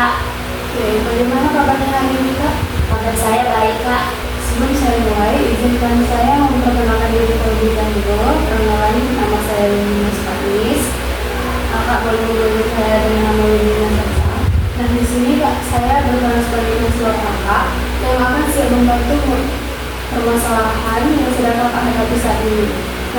Kak. Oke, bagaimana kabarnya hari ini Kak? Kabar saya baik Kak. Sebelum saya mulai, izinkan saya memperkenalkan diri terlebih dahulu. Perkenalan, nama saya Lina Spanis. Kakak boleh memanggil saya dengan nama Lina saja. Nah, di sini Kak, saya berperan sebagai mahasiswa kakak yang akan siap membantu permasalahan yang sedang kakak hadapi saat ini.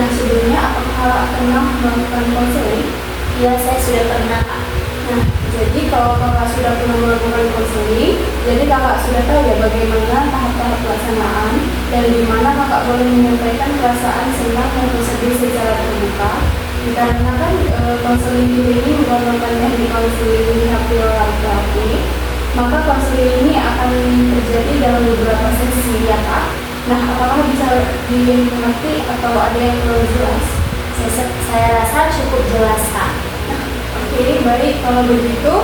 Nah, sebelumnya apakah kakak pernah melakukan konseling? Iya, saya sudah pernah Kak. Nah, jadi kalau kakak sudah pernah melakukan konseling, jadi kakak sudah tahu ya bagaimana tahap-tahap pelaksanaan dan di mana kakak boleh menyampaikan perasaan senang dan sedih secara terbuka. Dikarenakan konseling ini merupakan teknik konseling behavioral therapy, maka konseling ini akan terjadi dalam beberapa sesi ya Kak. Nah, apakah bisa dimengerti atau ada yang perlu jelas? Saya rasa cukup jelas Kak. Oke, baik. Kalau begitu,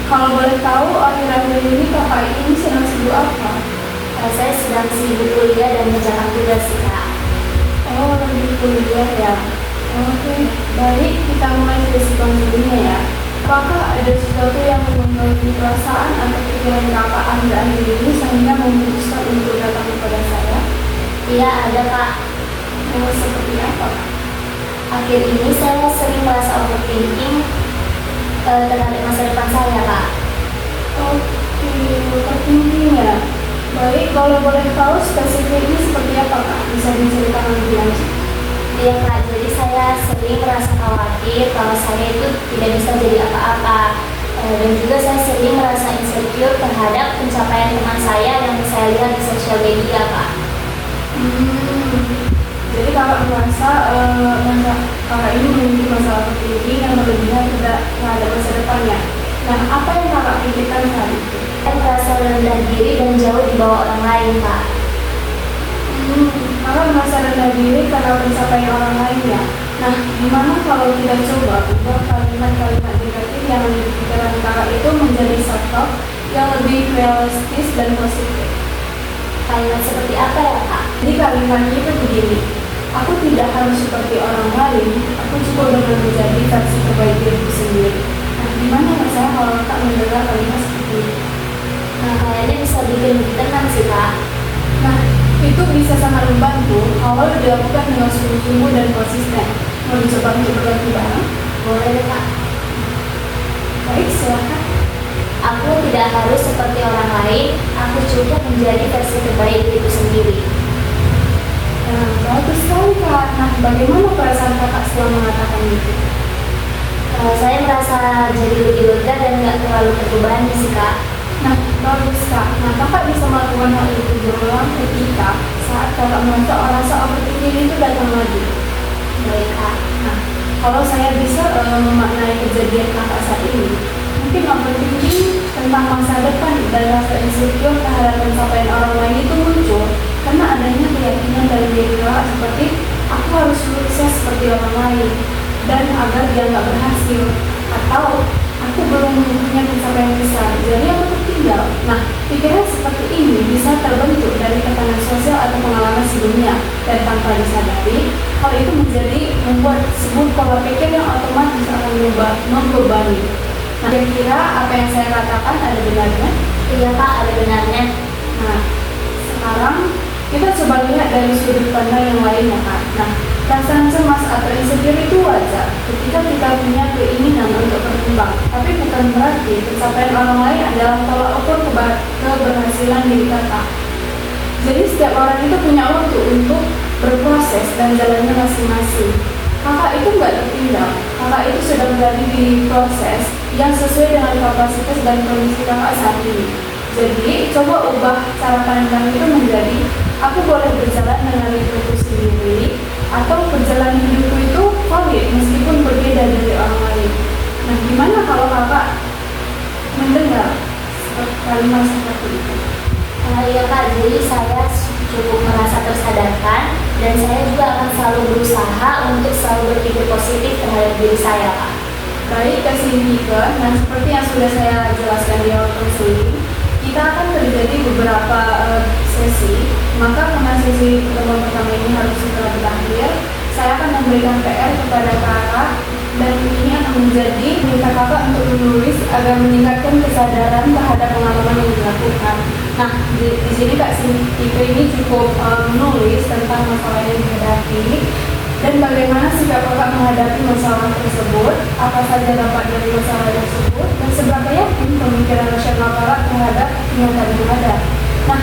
kalau boleh tahu akhir-akhir ini kakak ini sedang sibuk apa? Saya sedang sibuk kuliah dan mengerjakan tugas sih Kak. Oh, lagi kuliah ya. Oke, baik. Kita mulai sesi konselingnya ya. Apakah ada sesuatu yang mengganggu perasaan atau pikiran kakak akhir-akhir ini sehingga memutuskan untuk datang kepada saya? Iya ada Kak. Seperti apa? Akhir ini saya sering merasa overthinking terhadap masa depan saya Kak. Oke, overthinking ya. Baik, kalau boleh tahu spesifiknya seperti apa Kak? Bisa diceritakan lebih lanjut? Iya Kak, jadi saya sering merasa khawatir kalau saya itu tidak bisa jadi apa-apa. Dan juga saya sering merasa insecure terhadap pencapaian teman saya yang saya lihat di sosial media Kak. Jadi kakak merasa kakak ini memiliki masalah overthinking yang berlebihan terhadap masa depannya. Nah, apa yang kakak pikirkan saat itu? Saya merasa rendah diri dan jauh di bawah orang lain Kak. Kakak merasa rendah diri karena pencapaian orang lain ya. Nah, gimana kalau kita coba ubah kalimat-kalimat negatif yang ada di pikiran kakak itu menjadi self-talk yang lebih realistis dan positif? Kalimat seperti apa ya Kak? Jadi kalimatnya itu begini, aku tidak harus seperti orang lain, aku cukup dengan menjadi versi terbaik diriku sendiri. Nah, gimana rasanya kalau kakak mendengar kalimat seperti itu? Nah, kayaknya bisa bikin lebih tenang sih Kak. Nah, itu bisa sangat membantu kalau dilakukan dengan sungguh-sungguh dan konsisten. Mau dicoba untuk berlatih bareng? Boleh deh Kak. Baik, silakan. Aku tidak harus seperti orang lain, aku cukup menjadi versi terbaik diriku sendiri. Nah, bagus sekali Kak. Nah, bagaimana perasaan kakak setelah mengatakan itu? Saya merasa jadi lebih lega dan nggak terlalu terbebani sih Kak. Nah, bagus Kak. Nah, kakak bisa melakukan hal itu berulang ketika saat kakak merasa overthinking itu datang lagi. Baik Kak. Nah, kalau saya bisa memaknai kejadian kakak saat ini, mungkin overthinking tentang masa depan dan rasa insecure terhadap pencapaian orang lain itu muncul karena adanya keyakinan dari diri kakak seperti aku harus sukses seperti orang lain dan agar dia nggak berhasil, atau aku belum punya pencapaian besar jadi aku tertinggal. Nah, pikiran seperti ini bisa terbentuk dari tekanan sosial atau pengalaman sebelumnya, dan tanpa disadari hal itu menjadi membuat sebuah pola pikir yang otomatis akan membebani. Nah, kira-kira apa yang saya katakan ada benarnya? Iya Kak, ada benarnya. Nah, sekarang kita coba lihat dari sudut pandang yang lain ya Kak. Nah, perasaan cemas atau insecure itu wajar ketika kita punya keinginan untuk berkembang, tapi bukan berarti pencapaian orang lain adalah tolak ukur keberhasilan diri kakak. Jadi setiap orang itu punya waktu untuk berproses dan jalannya masing-masing. Kakak itu nggak tertinggal, kakak itu sedang berada di proses yang sesuai dengan kapasitas dan kondisi kakak saat ini. Jadi, coba ubah cara pandang itu menjadi aku boleh berjalan dengan hidupku sendiri, atau perjalanan hidupku itu valid meskipun berbeda dari orang lain. Nah, gimana kalau kakak mendengar kalimat seperti itu? Iya Kak, jadi saya cukup merasa tersadarkan dan saya juga akan selalu berusaha untuk selalu berpikir positif terhadap diri saya Kak. Baik, kasih Nika. Nah, seperti yang sudah saya jelaskan di awal konseling, kita akan terjadi beberapa sesi. Maka karena sesi pertemuan pertama ini harus segera berakhir, saya akan memberikan PR kepada kakak dan ini akan menjadi minta kakak untuk menulis agar meningkatkan kesadaran terhadap pengalaman yang dilakukan. Nah, di sini Kak Sintika ini cukup menulis tentang masalah yang dihadapi dan bagaimana sikap kakak menghadapi masalah tersebut, apa saja dampak dari masalah tersebut, dan seberapa yakin pemikiran rasional kakak terhadap kenyataan yang ada. Nah,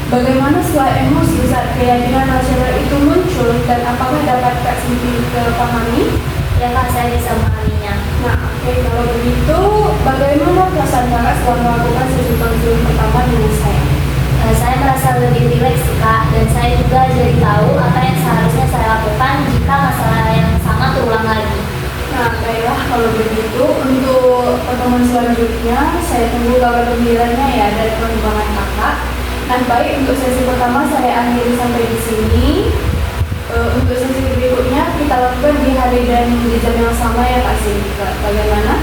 bagaimana setelah emosi saat keyakinan rasional itu muncul dan apakah dapat Kak Sintika pahami? Ya Kak, saya bisa memahaminya. Nah, oke, kalau begitu bagaimana perasaan kakak setelah melakukan sesi konseling pertama dengan saya? Saya merasa lebih rileks sih Kak, dan saya juga jadi tahu apa yang seharusnya saya lakukan jika masalah yang sama terulang lagi. Nah, baiklah kalau begitu untuk pertemuan selanjutnya saya tunggu kabar gembiranya ya dari pengembangan kakak. Nah, baik untuk sesi pertama saya akhiri sampai di sini. Untuk sesi berikutnya kita lakukan di hari dan di jam yang sama ya Kak Sintika. Bagaimana?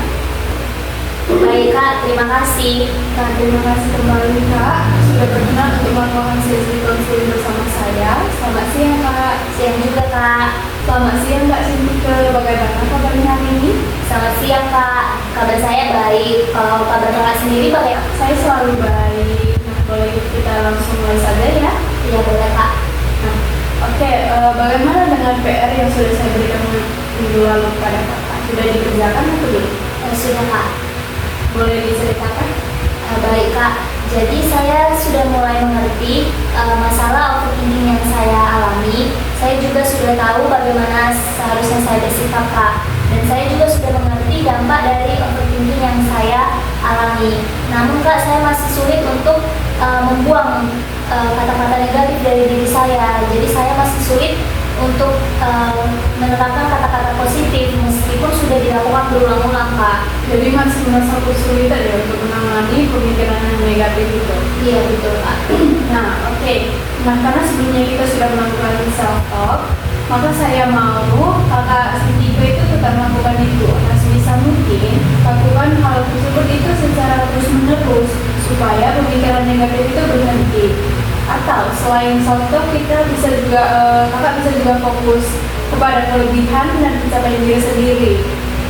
Baik Kak, terima kasih. Nah, terima kasih kembali Kak sudah berkenan untuk melakukan sesi konseling bersama saya. Selamat siang Kak. Siang juga Kak. Selamat siang Kak Sintika. Bagaimana kabarnya hari ini? Selamat siang Kak. Kabar saya baik. Kalau kabar Kakak sendiri bagaimana? Saya selalu baik. Nah, boleh kita langsung mulai saja ya? Iya boleh Kak. Nah, oke, bagaimana dengan PR yang sudah saya berikan minggu lalu kepada kakak? Sudah dikerjakan atau belum? Sudah Kak. Boleh diceritakan? Baik Kak. Jadi saya sudah mulai mengerti masalah overthinking yang saya alami. Saya juga sudah tahu bagaimana seharusnya saya bersikap Kak. Dan saya juga sudah mengerti dampak dari overthinking yang saya alami. Namun Kak, saya masih sulit untuk membuang kata-kata negatif dari diri saya. Jadi saya masih sulit untuk menerapkan kata-kata positif meskipun sudah dilakukan berulang-ulang Kak. Jadi masih merasa kesulitan ya untuk menangani pemikiran yang negatif itu? Iya betul Kak. Nah, oke. Nah, karena sebelumnya kita sudah melakukan self-talk, maka saya mau kakak Sintika itu tetap melakukan itu. Nah, sebisa mungkin lakukan hal tersebut itu secara terus-menerus supaya pemikiran negatif itu berhenti. Atau selain self-talk kita bisa juga kakak bisa juga fokus kepada kelebihan dan pencapaian diri sendiri.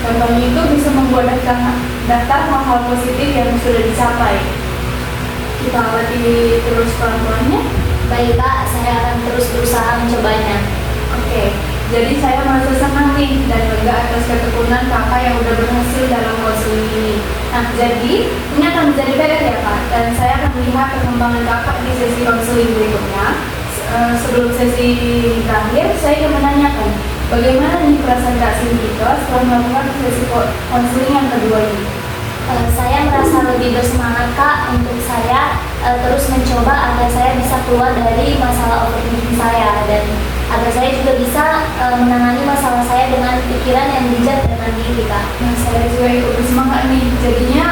Contohnya itu bisa membuat daftar hal-hal positif yang sudah dicapai. Kita latih terus pelan-pelannya. Baik Kak, saya akan terus berusaha mencobanya. Oke, jadi saya merasa senang nih dan bangga atas ketekunan kakak yang udah berhasil dalam konseling ini. Nah, jadi ini akan menjadi PR ya Kak, dan saya akan melihat perkembangan kakak di sesi konseling berikutnya. Sebelum sesi terakhir, saya ingin menanyakan bagaimana nih perasaan Kak Sintika setelah melakukan sesi konseling yang kedua ini? Saya merasa lebih bersemangat Kak untuk saya terus mencoba agar saya bisa keluar dari masalah overthinking saya dan agar saya juga bisa menangani masalah saya dengan pikiran yang bijak dan mandiri Kak. Nah, saya juga ikut bersemangat nih, jadinya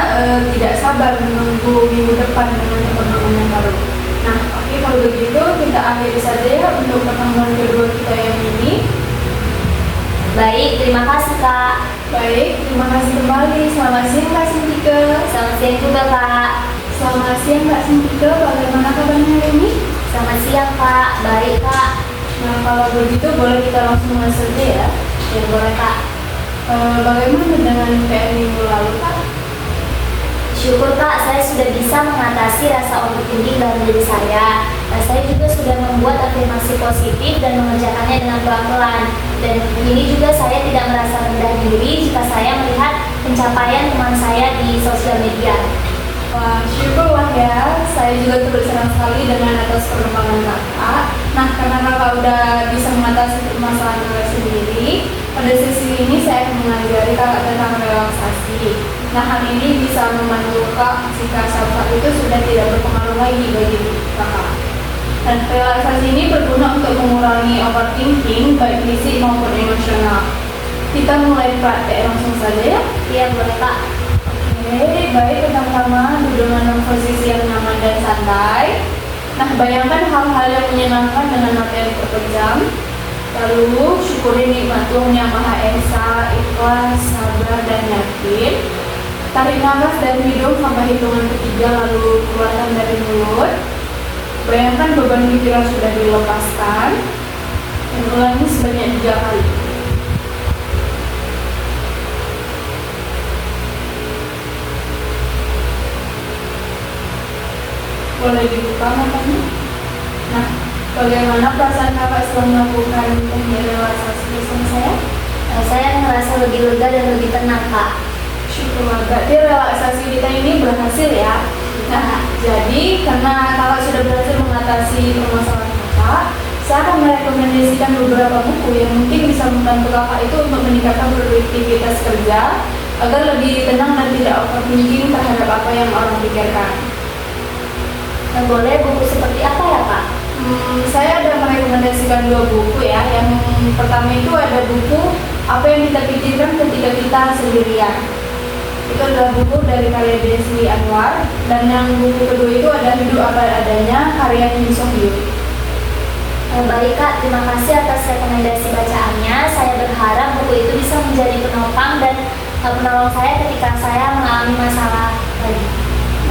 tidak sabar menunggu minggu depan dengan pertemuan yang baru. Nah, oke, kalau begitu kita akhiri saja ya untuk pertemuan kedua kita yang ini. Baik, terima kasih Kak. Baik, terima kasih kembali. Selamat siang Kak Sintika. Selamat siang juga Kak. Selamat siang Kak Sintika, bagaimana kabarnya hari ini? Selamat siang Kak, baik Kak. Nah, kalau begitu boleh kita langsung mulai saja ya. Ya boleh Kak. Bagaimana dengan PR minggu lalu Kak? Syukur Kak, saya sudah bisa mengatasi rasa overthinking dalam diri saya. Saya juga sudah membuat afirmasi positif dan mengerjakannya dengan pelan-pelan. Dan ini juga saya tidak merasa rendah diri jika saya melihat pencapaian teman saya di sosial media. Wah, syukurlah ya. Saya juga turut senang sekali dengan atas perkembangan kakak. Nah, karena kakak udah bisa mengatasi permasalahan kakak sendiri, pada sesi ini saya akan mengajari kakak tentang relaksasi. Nah, hal ini bisa membantu kakak jika self-talk itu sudah tidak berpengaruh lagi bagi kakak. Dan relaksasi ini berguna untuk mengurangi overthinking baik fisik maupun emosional. Kita mulai praktek langsung saja ya. Iya boleh Kak. Oke, baik, pertama-tama duduk dalam posisi yang nyaman dan santai. Nah, bayangkan hal-hal yang menyenangkan dengan mata yang terpejam. Lalu syukuri nikmat Tuhan yang Maha Esa, ikhlas, sabar, dan yakin. Tarik nafas dari hidung sampai hitungan ketiga, lalu keluarkan dari mulut. Bayangkan beban pikiran sudah dilepaskan. Dan ulangi sebanyak 3 kali. Boleh dibuka matanya? Nah, bagaimana perasaan kakak setelah melakukan teknik relaksasi bersama saya? Saya merasa lebih lega dan lebih tenang, Kak. Syukurlah, berarti relaksasi kita ini berhasil ya. Nah, jadi karena kakak sudah berhasil mengatasi permasalahan kakak, saya akan merekomendasikan beberapa buku yang mungkin bisa membantu kakak itu untuk meningkatkan produktivitas kerja agar lebih tenang dan tidak overthinking terhadap apa yang orang pikirkan. Nah, boleh buku seperti apa ya, Kak? Saya ada merekomendasikan 2 buku ya. Yang pertama itu ada buku Apa yang Kita Pikirkan Ketika Kita Sendirian. Itu adalah buku dari karya Desli Anwar. Dan yang buku kedua itu ada Hidup Apa Adanya karya Kim Sok Hyun. Baik, Kak, terima kasih atas rekomendasi bacaannya. Saya berharap buku itu bisa menjadi penopang dan penolong saya ketika saya mengalami masalah tadi.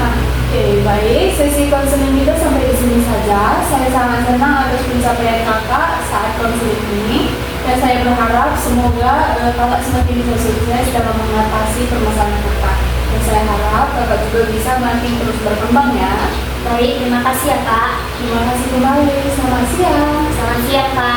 Nah, oke, baik. Sesi konseling kita sampai di sini saja. Saya sangat senang atas pencapaian kakak saat konseling ini. Dan saya berharap semoga kakak semakin bisa sukses dalam mengatasi permasalahan kakak. Dan saya harap kakak juga bisa makin terus berkembang ya. Baik, terima kasih ya, Kak. Terima kasih kembali. Selamat siang. Selamat siang, Kak.